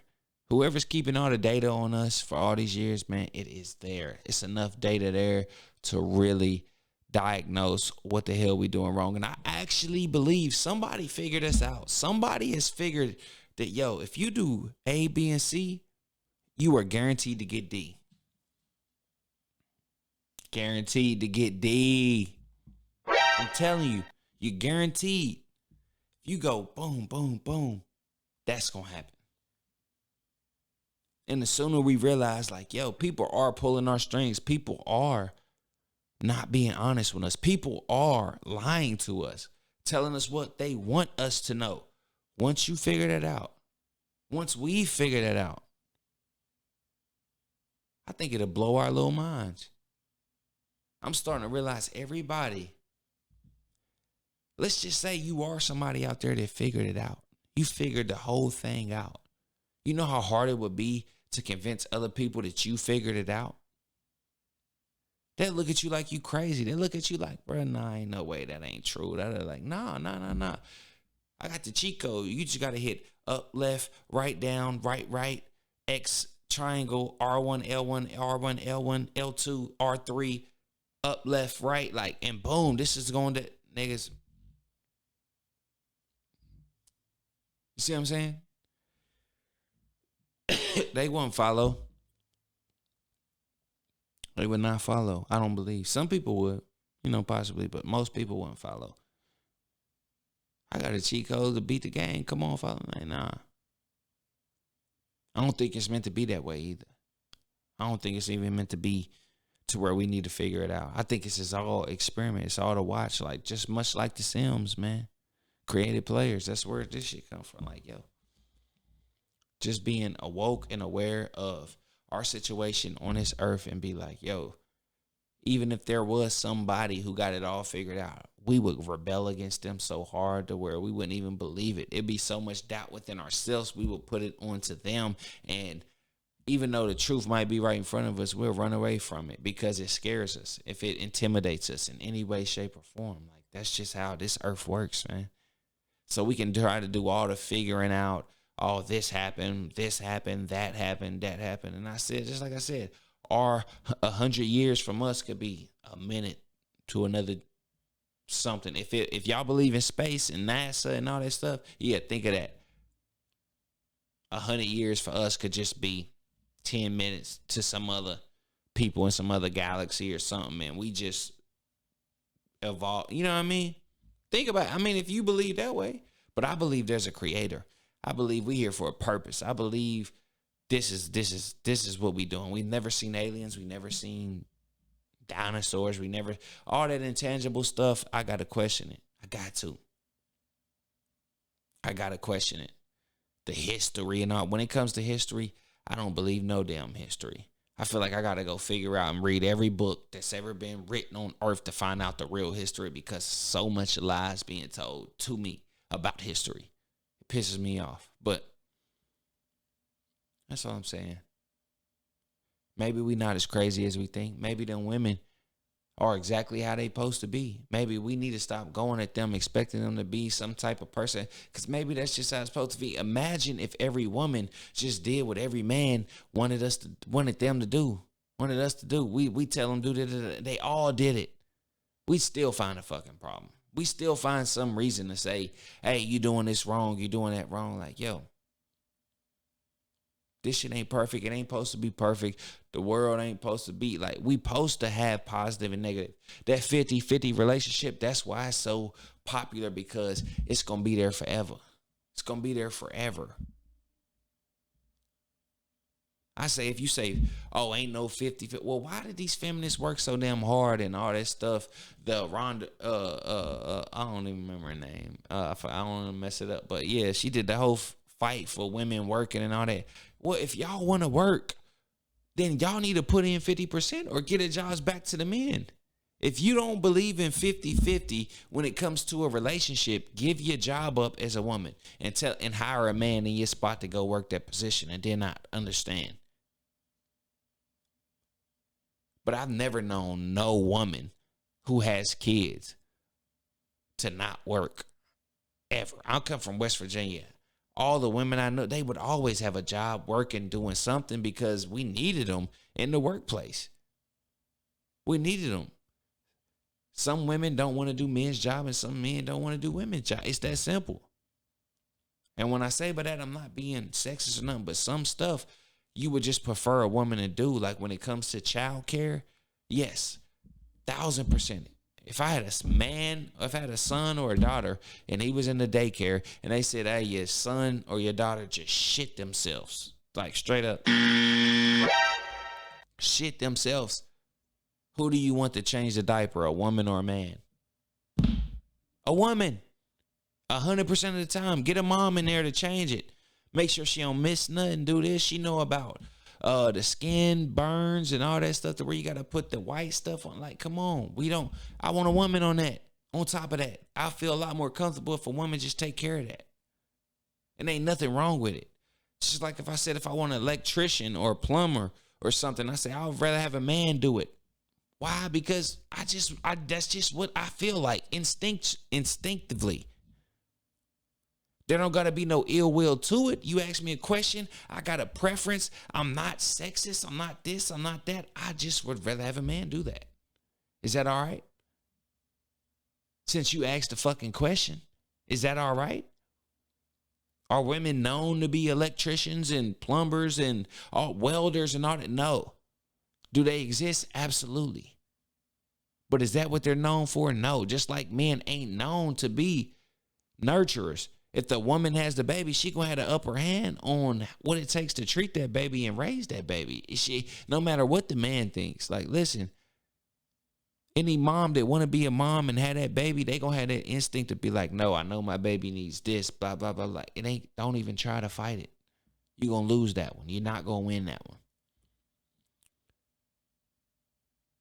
Whoever's keeping all the data on us for all these years, man, it is there. It's enough data there to really diagnose what the hell we doing wrong. And I actually believe somebody figured us out. Somebody has figured that, yo, if you do A, B, and C, you are guaranteed to get D. Guaranteed to get D. I'm telling you, you're guaranteed. If you go boom, boom, boom, that's going to happen. And the sooner we realize, like, yo, people are pulling our strings. People are not being honest with us. People are lying to us, telling us what they want us to know. Once you figure that out, once we figure that out, I think it'll blow our little minds. I'm starting to realize everybody, let's just say you are somebody out there that figured it out. You figured the whole thing out. You know how hard it would be to convince other people that you figured it out? They look at you like you crazy. They look at you like, bro, nah, ain't no way that ain't true. They're like, nah. I got the cheat code. You just got to hit up, left, right, down, right, X, triangle, R1, L1, R1, L1, L2, R3, up, left, right, like, and boom, this is going to, niggas. You see what I'm saying? They wouldn't follow. They would not follow. I don't believe. Some people would, possibly, but most people wouldn't follow. I got a cheat code to beat the game. Come on, follow me. Nah. I don't think it's meant to be that way either. I don't think it's even meant to be to where we need to figure it out. I think it's just all experiment. It's all to watch. Like, just much like The Sims, man. Creative players. That's where this shit come from. Like, yo. Just being awoke and aware of our situation on this earth and be like, yo, even if there was somebody who got it all figured out, we would rebel against them so hard to where we wouldn't even believe it. It'd be so much doubt within ourselves. We would put it onto them. And even though the truth might be right in front of us, we'll run away from it because it scares us. If it intimidates us in any way, shape, or form, like, that's just how this earth works, man. So we can try to do all the figuring out. Oh, this happened, that happened. And I said, just like I said, our 100 years from us could be a minute to another something. If y'all believe in space and NASA and all that stuff, yeah, think of that. 100 years for us could just be 10 minutes to some other people in some other galaxy or something, man. We just evolve. You know what I mean? Think about it. I mean, if you believe that way, but I believe there's a creator. I believe we're here for a purpose. I believe this is what we doing. We've never seen aliens. We never seen dinosaurs. All that intangible stuff. I got to question it. I got to question it. The history and all. When it comes to history, I don't believe no damn history. I feel like I got to go figure out and read every book that's ever been written on earth to find out the real history, because so much lies being told to me about history. It pisses me off. But that's all I'm saying. Maybe we not as crazy as we think. Maybe them women are exactly how they supposed to be. Maybe we need to stop going at them, expecting them to be some type of person, because maybe that's just how it's supposed to be. Imagine if every woman just did what every man wanted them to do. Wanted us to do. We tell them do that. They all did it. We still find a fucking problem. We still find some reason to say, hey, you doing this wrong, you doing that wrong. Like, yo, this shit ain't perfect. It ain't supposed to be perfect. The world ain't supposed to be like, we supposed to have positive and negative. That 50-50 relationship, that's why it's so popular, because it's going to be there forever. It's going to be there forever. I say, if you say, oh, ain't no 50, well, why did these feminists work so damn hard and all that stuff? The Rhonda, I don't even remember her name. I don't want to mess it up, but yeah, she did the whole fight for women working and all that. Well, if y'all want to work, then y'all need to put in 50% or get the jobs back to the men. If you don't believe in 50-50 when it comes to a relationship, give your job up as a woman and hire a man in your spot to go work that position, and then not understand. But I've never known no woman who has kids to not work ever. I come from West Virginia. All the women I know, they would always have a job working, doing something, because we needed them in the workplace. We needed them. Some women don't want to do men's job and some men don't want to do women's job. It's that simple. And when I say by that, I'm not being sexist or nothing, but some stuff you would just prefer a woman to do. Like when it comes to child care, yes, 1,000%. If I had a man, if I had a son or a daughter and he was in the daycare and they said, hey, your son or your daughter just shit themselves, like straight up shit themselves, who do you want to change the diaper, a woman or a man? A woman. 100% of the time. Get a mom in there to change it. Make sure she don't miss nothing. Do this. She know about the skin burns and all that stuff, to where you got to put the white stuff on. Like, come on. I want a woman on that. On top of that, I feel a lot more comfortable if a woman just take care of that. And ain't nothing wrong with it. It's just like if I said, if I want an electrician or a plumber or something, I say, I would rather have a man do it. Why? Because that's just what I feel like instinctively. There don't gotta be no ill will to it. You ask me a question, I got a preference. I'm not sexist. I'm not this. I'm not that. I just would rather have a man do that. Is that all right? Since you asked the fucking question, is that all right? Are women known to be electricians and plumbers and welders and all that? No. Do they exist? Absolutely. But is that what they're known for? No. Just like men ain't known to be nurturers. If the woman has the baby, she gonna have the upper hand on what it takes to treat that baby and raise that baby. No matter what the man thinks. Like, listen, any mom that want to be a mom and have that baby, they gonna have that instinct to be like, no, I know my baby needs this, blah, blah, blah. Like, it ain't, don't even try to fight it. You're gonna lose that one. You're not gonna win that one.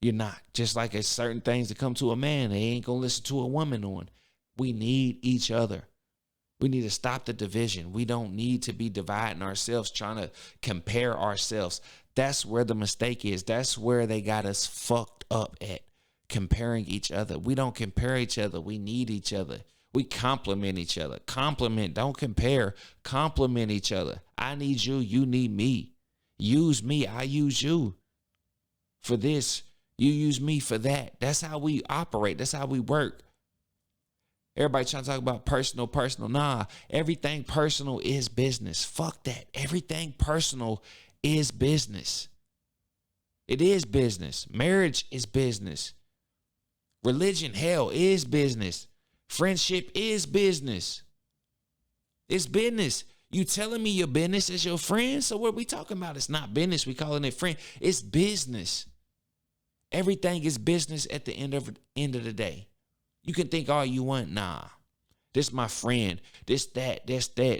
You're not. Just like it's certain things that come to a man, they ain't gonna listen to a woman on. We need each other. We need to stop the division. We don't need to be dividing ourselves, trying to compare ourselves. That's where the mistake is. That's where they got us fucked up at, comparing each other. We don't compare each other. We need each other. We complement each other. Compliment, don't compare. Compliment each other. I need you. You need me. Use me. I use you for this. You use me for that. That's how we operate. That's how we work. Everybody trying to talk about personal. Nah, everything personal is business. Fuck that. Everything personal is business. It is business. Marriage is business. Religion, hell, is business. Friendship is business. It's business. You telling me your business is your friend? So what we talking about? It's not business. We calling it friend. It's business. Everything is business at the end of the day. You can think all you want. Nah, this my friend. This, that.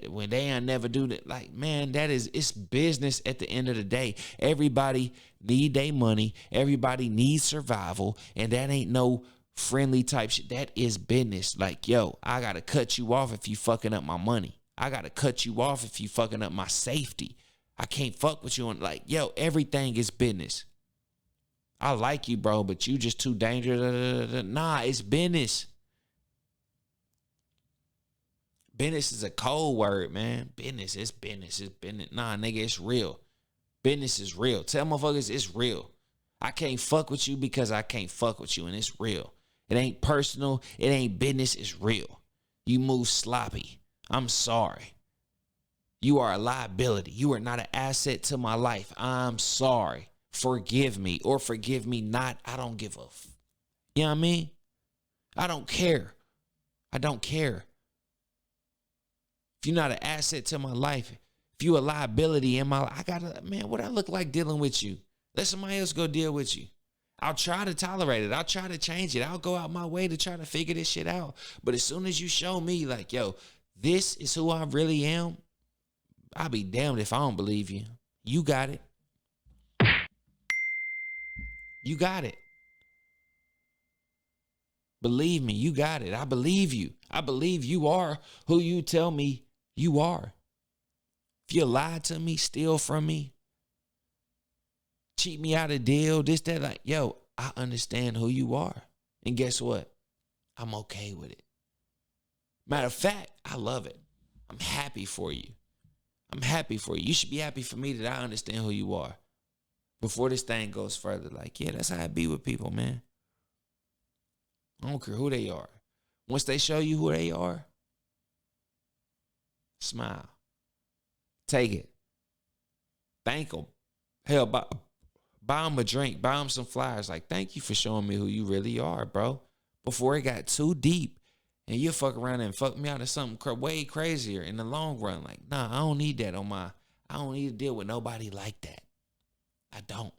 When they ain't never do that. Like, man, it's business at the end of the day. Everybody need their money. Everybody needs survival. And that ain't no friendly type shit. That is business. Like, yo, I got to cut you off if you fucking up my money. I got to cut you off if you fucking up my safety. I can't fuck with you. On, like, yo, everything is business. I like you, bro, but you just too dangerous. Nah, it's business. Business is a cold word, man. Business, it's business. It's business. Nah, nigga, it's real. Business is real. Tell motherfuckers it's real. I can't fuck with you because I can't fuck with you, and it's real. It ain't personal. It ain't business. It's real. You move sloppy. I'm sorry. You are a liability. You are not an asset to my life. I'm sorry. Forgive me or forgive me not. I don't give a you know what I mean? I don't care. I don't care. If you're not an asset to my life, if you a liability in my life, I gotta, man, what I look like dealing with you? Let somebody else go deal with you. I'll try to tolerate it. I'll try to change it. I'll go out my way to try to figure this shit out. But as soon as you show me like, yo, this is who I really am, I'll be damned if I don't believe you. You got it. You got it. Believe me, you got it. I believe you. I believe you are who you tell me you are. If you lie to me, steal from me, cheat me out of deal, this, that, like, yo, I understand who you are. And guess what? I'm okay with it. Matter of fact, I love it. I'm happy for you. I'm happy for you. You should be happy for me that I understand who you are. Before this thing goes further, like, yeah, that's how I be with people, man. I don't care who they are. Once they show you who they are, smile. Take it. Thank them. Hell, buy them a drink. Buy them some flyers. Like, thank you for showing me who you really are, bro. Before it got too deep and you fuck around and fuck me out of something way crazier in the long run. Like, nah, I don't need that I don't need to deal with nobody like that. I don't.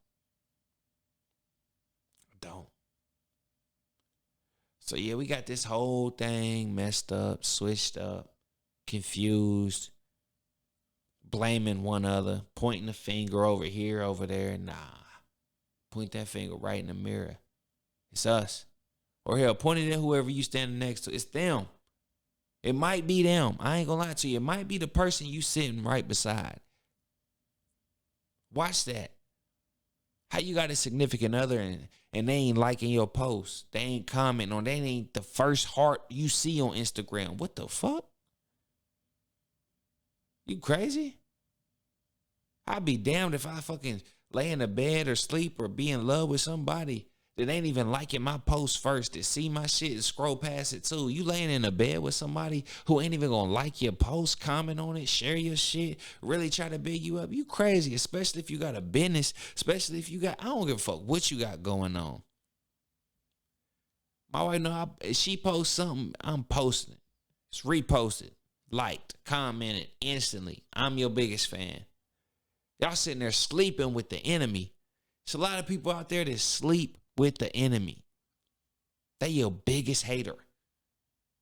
So, yeah, we got this whole thing messed up, switched up, confused, blaming one other, pointing the finger over here, over there. Nah. Point that finger right in the mirror. It's us. Or hell, point it at whoever you standing next to. It's them. It might be them. I ain't gonna lie to you. It might be the person you sitting right beside. Watch that. How you got a significant other and they ain't liking your post. They ain't commenting on. They ain't the first heart you see on Instagram. What the fuck? You crazy? I'd be damned if I fucking lay in a bed or sleep or be in love with somebody that ain't even liking my post first, that see my shit and scroll past it too. You laying in a bed with somebody who ain't even gonna like your post, comment on it, share your shit, really try to big you up. You crazy, especially if you got a business, especially if you got, I don't give a fuck what you got going on. My wife know she posts something, I'm posting it. It's reposted, liked, commented instantly. I'm your biggest fan. Y'all sitting there sleeping with the enemy. There's a lot of people out there that sleep with the enemy. They your biggest hater.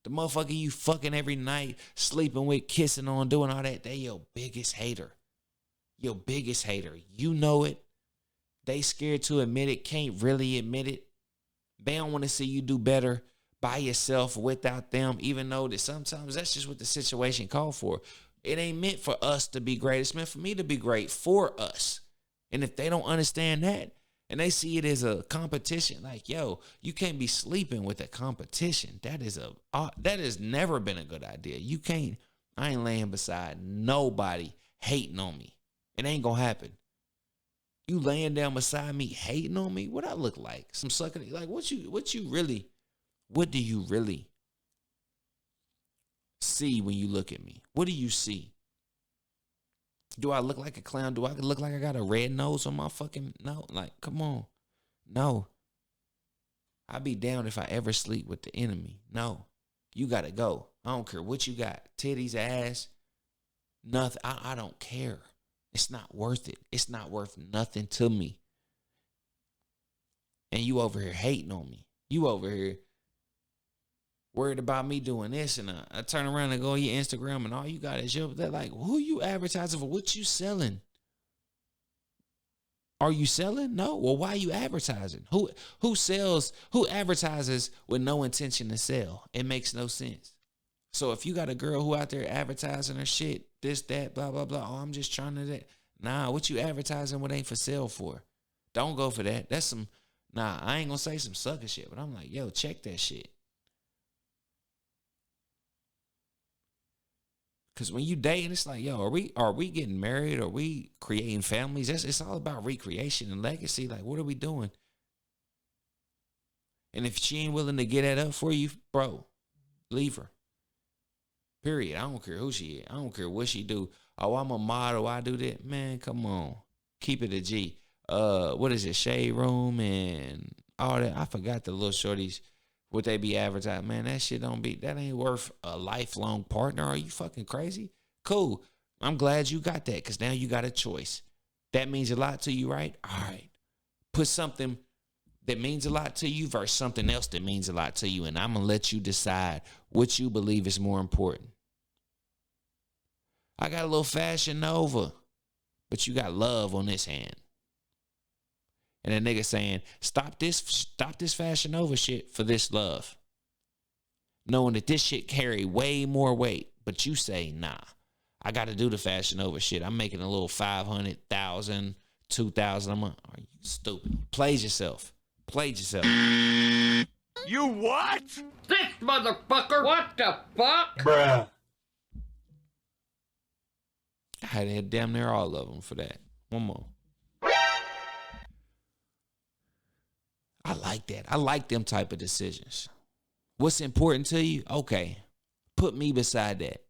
The motherfucker you fucking every night, sleeping with, kissing on, doing all that, they your biggest hater. Your biggest hater. You know it. They scared to admit it, can't really admit it. They don't want to see you do better by yourself without them, even though that sometimes that's just what the situation called for. It ain't meant for us to be great. It's meant for me to be great for us. And if they don't understand that, and they see it as a competition, like, yo, you can't be sleeping with a competition. That has never been a good idea. You can't, I ain't laying beside nobody hating on me. It ain't gonna happen. You laying down beside me hating on me? What I look like? Some sucker, like what do you really see when you look at me? What do you see? Do I look like a clown? Do I look like I got a red nose on my fucking, no, like, come on. No. I'd be down if I ever sleep with the enemy. No. You gotta go. I don't care what you got. Titties, ass, nothing. I don't care. It's not worth it. It's not worth nothing to me. And you over here hating on me. You over here worried about me doing this, and I turn around and go on your Instagram and all you got is they're like, who you advertising for? What you selling? Are you selling? No. Well, why are you advertising? Who advertises with no intention to sell? It makes no sense. So if you got a girl who out there advertising her shit, this, that, blah, blah, blah, oh, I'm just trying to that. Nah, what you advertising what ain't for sale for? Don't go for that. That's some Nah, I ain't gonna say some sucker shit, but I'm like, yo, check that shit. Cause when you dating, it's like, yo, are we getting married? Are we creating families? It's all about recreation and legacy. Like, what are we doing? And if she ain't willing to get that up for you, bro, leave her. Period. I don't care who she is. I don't care what she do. Oh, I'm a model. I do that. Man, come on. Keep it a G. What is it? Shade Room and all that. I forgot the little shorties. What they be advertising. Man, that shit that ain't worth a lifelong partner. Are you fucking crazy? Cool. I'm glad you got that because now you got a choice. That means a lot to you, right? All right. Put something that means a lot to you versus something else that means a lot to you. And I'm going to let you decide what you believe is more important. I got a little Fashion Nova, but you got love on this hand. And a nigga saying, stop this Fashion Nova shit for this love. Knowing that this shit carry way more weight, but you say, nah, I got to do the Fashion Nova shit. I'm making a little 500,000, 2,000 a month. Are you stupid? Played yourself. You what? This motherfucker! What the fuck? Bruh. I had damn near all of them for that. One more. I like that. I like them type of decisions. What's important to you? Okay. Put me beside that.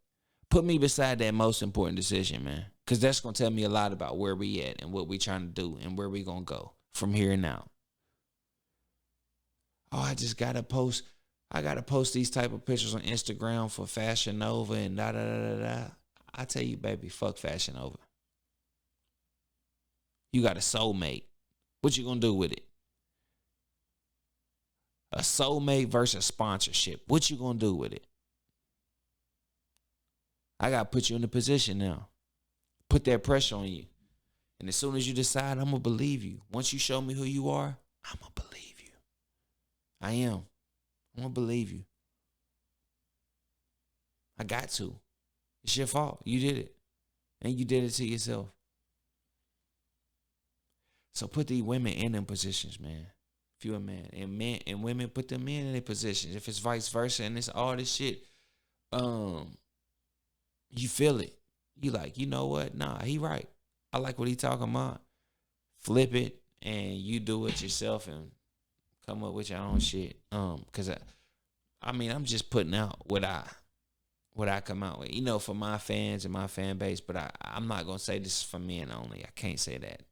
Put me beside that most important decision, man. Because that's going to tell me a lot about where we at and what we trying to do and where we going to go from here and out. Oh, I just got to post. I got to post these type of pictures on Instagram for Fashion Nova and da-da-da-da-da. I tell you, baby, fuck Fashion Nova. You got a soulmate. What you going to do with it? A soulmate versus sponsorship. What you going to do with it? I got to put you in a position now. Put that pressure on you. And as soon as you decide, I'm going to believe you. Once you show me who you are, I'm going to believe you. I am. I'm going to believe you. I got to. It's your fault. You did it. And you did it to yourself. So put these women in them positions, man. If you're a man. And men and women, put them in their positions. If it's vice versa and it's all this shit, you feel it. You like, you know what? Nah, he right. I like what he talking about. Flip it and you do it yourself and come up with your own shit. Cause I'm just putting out what I come out with, for my fans and my fan base. But I'm not gonna say this is for men only. I can't say that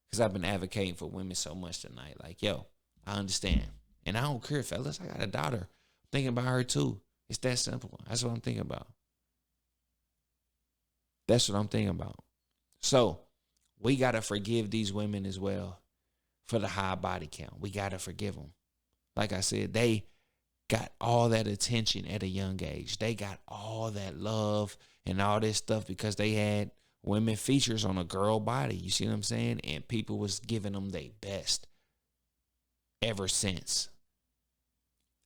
because I've been advocating for women so much tonight. Like, yo, I understand, and I don't care, fellas. I got a daughter. I'm thinking about her too. It's that simple. That's what I'm thinking about. That's what I'm thinking about. So we gotta forgive these women as well for the high body count. We gotta forgive them. Like I said, they got all that attention at a young age. They got all that love and all this stuff because they had women features on a girl body. You see what I'm saying? And people was giving them their best ever since.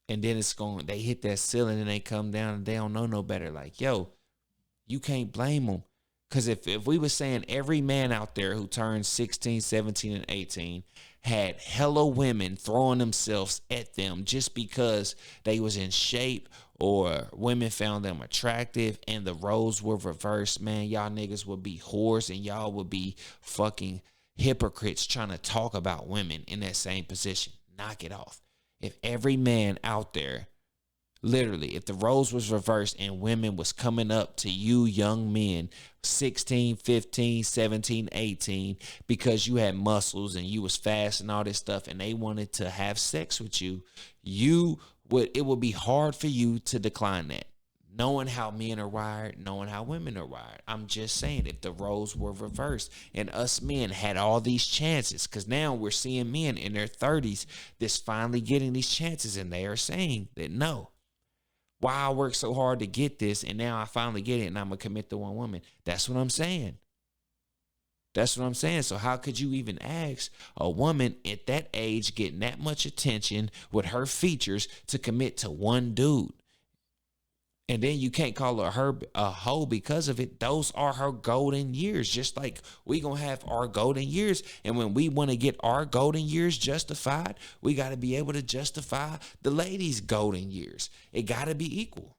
And then they hit that ceiling and they come down and they don't know no better. Like, yo, you can't blame them. Because if we were saying every man out there who turned 16, 17, and 18 had hella women throwing themselves at them just because they was in shape or women found them attractive and the roles were reversed, man, y'all niggas would be whores and y'all would be fucking hypocrites trying to talk about women in that same position. Knock it off. If every man out there, literally, if the roles was reversed and women was coming up to you young men, 16, 15, 17, 18, because you had muscles and you was fast and all this stuff and they wanted to have sex with you, it would be hard for you to decline that. Knowing how men are wired, knowing how women are wired. I'm just saying, if the roles were reversed and us men had all these chances, because now we're seeing men in their 30s that's finally getting these chances and they are saying that no. Why I worked so hard to get this and now I finally get it and I'm going to commit to one woman. That's what I'm saying. That's what I'm saying. So how could you even ask a woman at that age getting that much attention with her features to commit to one dude? And then you can't call her a hoe because of it. Those are her golden years. Just like we gonna have our golden years. And when we want to get our golden years justified, we got to be able to justify the ladies' golden years. It got to be equal.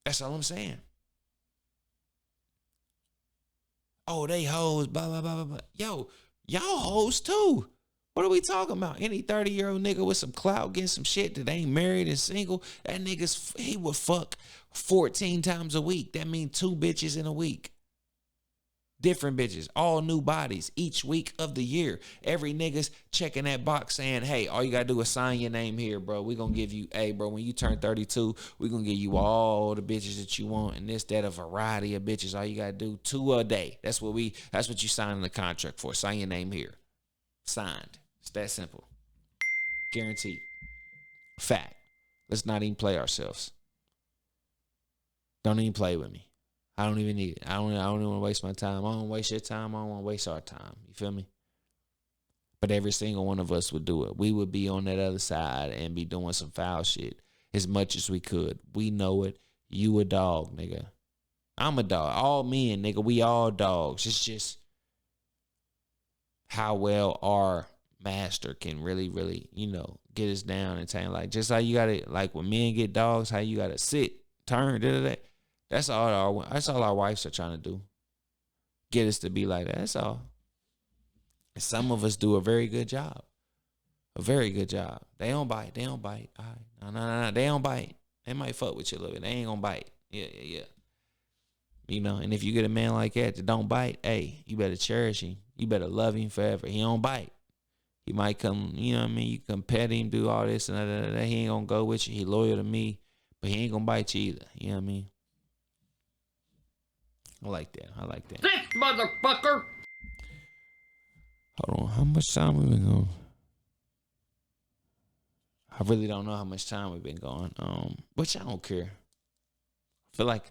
That's all I'm saying. Oh, they hoes, blah, blah, blah, blah, blah. Yo, y'all hoes too. What are we talking about? Any 30-year-old nigga with some clout getting some shit that ain't married and single, that nigga's, he would fuck 14 times a week. That means 2 bitches in a week. Different bitches, all new bodies each week of the year. Every nigga's checking that box saying, hey, all you gotta do is sign your name here, bro. We gonna give you, hey, bro, when you turn 32, we gonna give you all the bitches that you want and this, that, a variety of bitches. All you gotta do 2 a day. That's what you sign in the contract for. Sign your name here. Signed. It's that simple. Guaranteed. Fact. Let's not even play ourselves. Don't even play with me. I don't even need it. I don't even want to waste my time. I don't waste your time. I don't want to waste our time. You feel me? But every single one of us would do it. We would be on that other side and be doing some foul shit as much as we could. We know it. You a dog, nigga. I'm a dog. All men, nigga. We all dogs. It's just how well our master can really, really, get us down and saying, like, just how you gotta, like, when men get dogs, how you gotta sit, turn, da. That's all our wives are trying to do. Get us to be like that. That's all. And some of us do a very good job. A very good job. They don't bite. All right. No. They don't bite. They might fuck with you a little bit. They ain't gonna bite. Yeah. And if you get a man like that don't bite, hey, you better cherish him. You better love him forever. He don't bite. He might come, you can pet him, do all this and that. He ain't gonna go with you. He loyal to me, but he ain't gonna bite you either. You know what I mean? I like that. This motherfucker! Hold on, how much time we been going? I really don't know how much time we've been going. Which I don't care. I feel like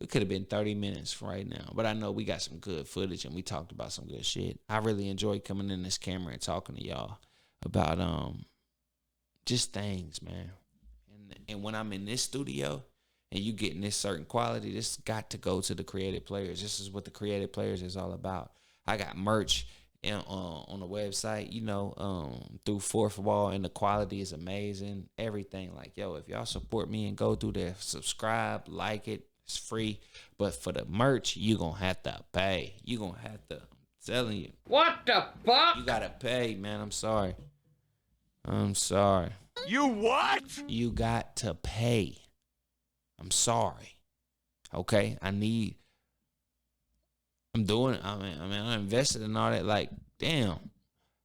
it could have been 30 minutes right now, but I know we got some good footage and we talked about some good shit. I really enjoy coming in this camera and talking to y'all about just things, man. And when I'm in this studio and you getting this certain quality, this got to go to the creative players. This is what the creative players is all about. I got merch on the website, through Fourth Wall, and the quality is amazing. Everything, like, yo, if y'all support me and go through there, subscribe, like it. It's free, but for the merch, you gonna have to pay. You gonna have to. I'm telling you. What the fuck? You gotta pay, man. I'm sorry. You what? You got to pay. I'm sorry. Okay, I invested in all that. Like, damn.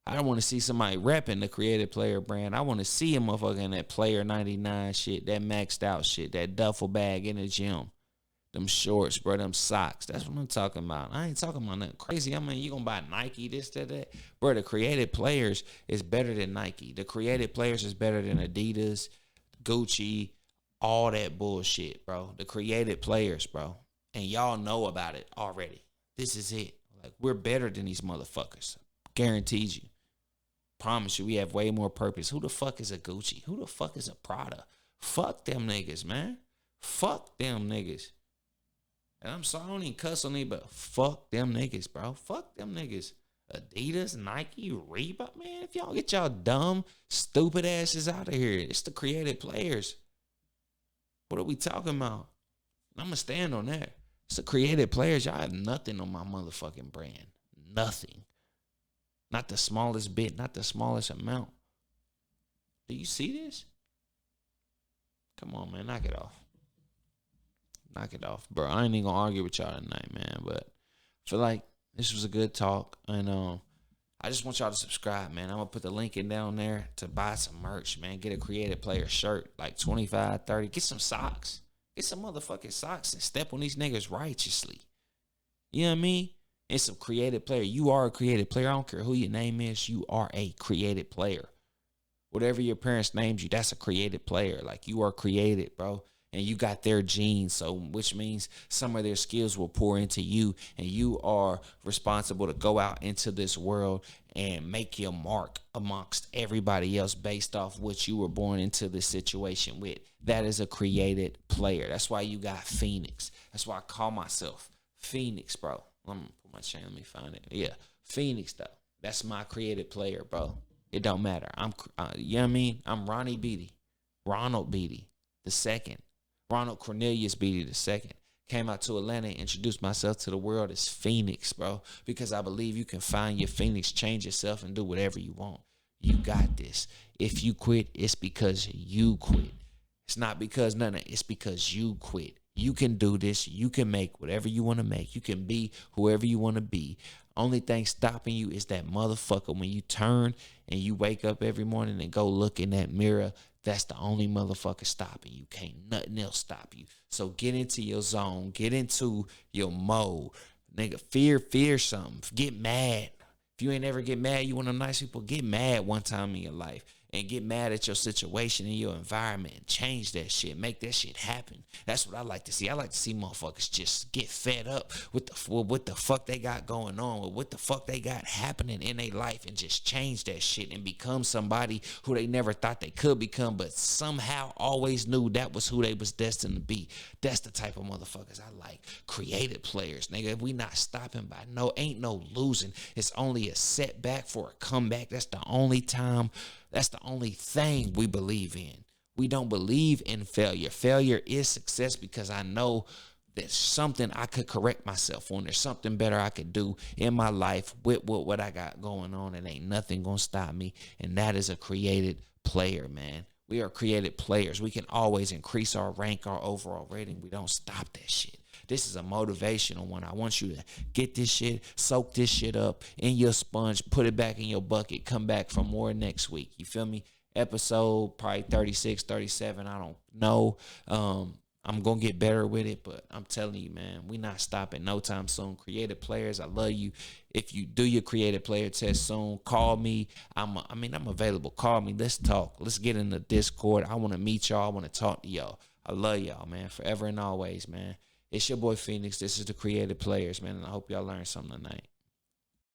I don't want to see somebody repping the creative player brand. I want to see a motherfucker in that player 99 shit, that maxed out shit, that duffel bag in the gym. Them shorts, bro, them socks. That's what I'm talking about. I ain't talking about nothing crazy. I mean, you gonna buy Nike, this, that. Bro, the creative players is better than Nike. The creative players is better than Adidas, Gucci, all that bullshit, bro. The creative players, bro. And y'all know about it already. This is it. Like, we're better than these motherfuckers. Guaranteed you. Promise you, we have way more purpose. Who the fuck is a Gucci? Who the fuck is a Prada? Fuck them niggas, man. Fuck them niggas. And I'm sorry, I don't even cuss on me, but fuck them niggas, bro. Fuck them niggas. Adidas, Nike, Reebok, man. If y'all get y'all dumb, stupid asses out of here, it's the creative players. What are we talking about? I'm going to stand on that. It's the creative players. Y'all have nothing on my motherfucking brand. Nothing. Not the smallest bit, not the smallest amount. Do you see this? Come on, man. Knock it off. Knock it off, bro. I ain't even gonna argue with y'all tonight, man. But I feel like this was a good talk. And I just want y'all to subscribe, man. I'm gonna put the link in down there to buy some merch, man. Get a creative player shirt, like 25, 30. Get some socks. Get some motherfucking socks and step on these niggas righteously. You know what I mean? And some creative player. You are a creative player. I don't care who your name is. You are a creative player. Whatever your parents named you, that's a creative player. Like, you are created, bro. and you got their genes, so which means some of their skills will pour into you, and you are responsible to go out into this world and make your mark amongst everybody else based off what you were born into this situation with. That is a created player. That's why you got FEENYX. That's why I call myself FEENYX, bro. Let me put my chain. Let me find it. Yeah, FEENYX though. That's my created player, bro. It don't matter. You know what I mean? I'm Ronnie Beatty, Ronald Beatty the second, Ronald Cornelius Beatty the second. Came out to Atlanta and introduced myself to the world as FEENYX, bro, because I believe you can find your FEENYX, change yourself, and do whatever you want. You got this. If you quit, it's because you quit. It's not because nothing. It's because you quit. You can do this. You can make whatever you want to make. You can be whoever you want to be. Only thing stopping you is that motherfucker when you turn and you wake up every morning and go look in that mirror. That's the only motherfucker stopping you. Can't nothing else stop you. So get into your zone. Get into your mode. Nigga, fear something. Get mad. If you ain't ever get mad, you one of them nice people, get mad one time in your life. And get mad at your situation and your environment and change that shit. Make that shit happen. That's what I like to see. I like to see motherfuckers just get fed up with the fuck they got going on, with what the fuck they got happening in their life, and just change that shit and become somebody who they never thought they could become, but somehow always knew that was who they was destined to be. That's the type of motherfuckers I like. Creative players, nigga. We not stopping by ain't no losing. It's only a setback for a comeback. That's the only time. That's the only thing we believe in. We don't believe in failure. Failure is success because I know there's something I could correct myself on. There's something better I could do in my life with what I got going on, and ain't nothing gonna stop me. And that is a created player, man. We are created players. We can always increase our rank, our overall rating. We don't stop that shit. This is a motivational one. I want you to get this shit, soak this shit up in your sponge, put it back in your bucket, come back for more next week. You feel me? Episode probably 36, 37. I don't know. I'm going to get better with it, but I'm telling you, man, we not stopping no time soon. Creative players, I love you. If you do your creative player test soon, call me. I'm available. Call me. Let's talk. Let's get in the Discord. I want to meet y'all. I want to talk to y'all. I love y'all, man, forever and always, man. It's your boy FEENYX. This is the Creative Players, man, and I hope y'all learned something tonight.